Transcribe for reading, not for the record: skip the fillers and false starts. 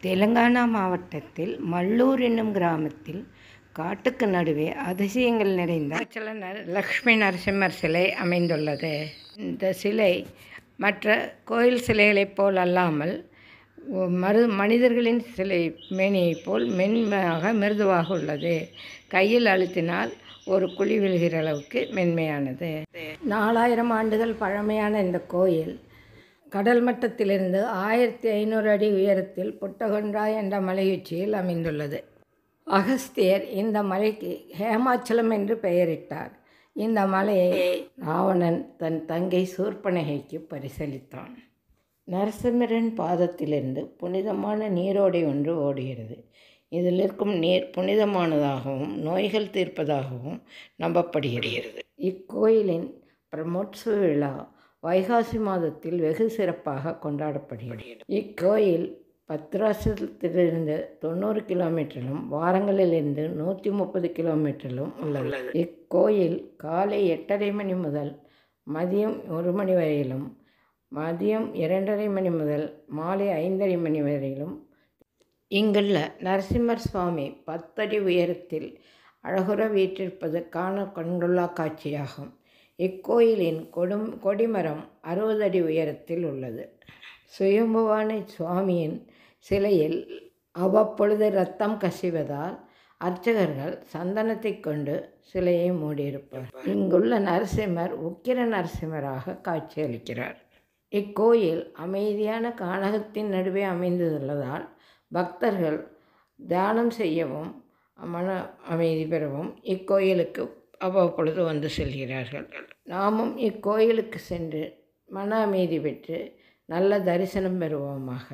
தெலுங்கானா மாவட்டத்தில் மல்லூர் என்னும் கிராமத்தில் காட்டுக்கு நடுவே அதிசயங்கள் நிறைந்த லக்ஷ்மி நரசிம்மர் சிலை அமைந்துள்ளது. இந்த சிலை மற்ற கோயில் சிலைகளைப் போல் அல்லாமல் மனிதர்களின் சிலை மேனியைப் போல் மென்மையாக மிருதுவாக உள்ளது. கையில் அழுத்தினால் ஒரு குழி விழுகிற அளவுக்கு மென்மையானது. 4000 ஆண்டுகள் பழமையான இந்த கோயில் கடல் மட்டத்திலிருந்து 1500 அடி உயரத்தில் புட்டகொண்டா என்ற மலையுச்சியில் அமைந்துள்ளது. அகஸ்தியர் இந்த மலைக்கு ஹேமாச்சலம் என்று பெயரிட்டார். இந்த மலையை ராவணன் தன் தங்கை சூர்பனகைக்கு பரிசளித்தான். நரசிம்மரின் பாதத்திலிருந்து புனிதமான நீரோடை ஒன்று ஓடுகிறது. இதில் இருக்கும் நீர் புனிதமானதாகவும் நோய்கள் தீர்ப்பதாகவும் நம்பப்படுகிறது. இக்கோயிலின் பிரம்மோற்சவ விழா வைகாசி மாதத்தில் வெகு சிறப்பாக கொண்டாடப்படுகிறது. இக்கோயில் பத்ராசலத்திலிருந்து 90 கிலோமீட்டரிலும் வாரங்களிலிருந்து 130 கிலோமீட்டரிலும் உள்ளது. இக்கோயில் காலை 8:30 மணி முதல் மதியம் 1 மணி வரையிலும், மதியம் 2:30 மணி முதல் மாலை 5:30 மணி வரையிலும் இங்குள்ள நரசிம்மர் சுவாமி 10 அடி உயரத்தில் அழகுற வீற்றிருப்பது காண கண்கொள்ளா காட்சியாகும். இக்கோயிலின் கொடிமரம் 60 அடி உயரத்தில் உள்ளது. சுயம்புவான சுவாமியின் சிலையில் அவ்வப்பொழுது இரத்தம் கசிவதால் அர்ச்சகர்கள் சந்தனத்தை கொண்டு சிலையை மூடியிருப்பார். இங்குள்ள நரசிம்மர் உக்கிர நரசிம்மராக காட்சியளிக்கிறார். இக்கோயில் அமைதியான கானகத்தின் நடுவே அமைந்துள்ளதால் பக்தர்கள் தியானம் செய்யவும் மன அமைதி பெறவும் இக்கோயிலுக்கு அவ்வப்பொழுது வந்து செல்கிறார்கள். நாமும் இக்கோயிலுக்கு சென்று மன அமைதி பெற்று நல்ல தரிசனம் பெறுவோமாக.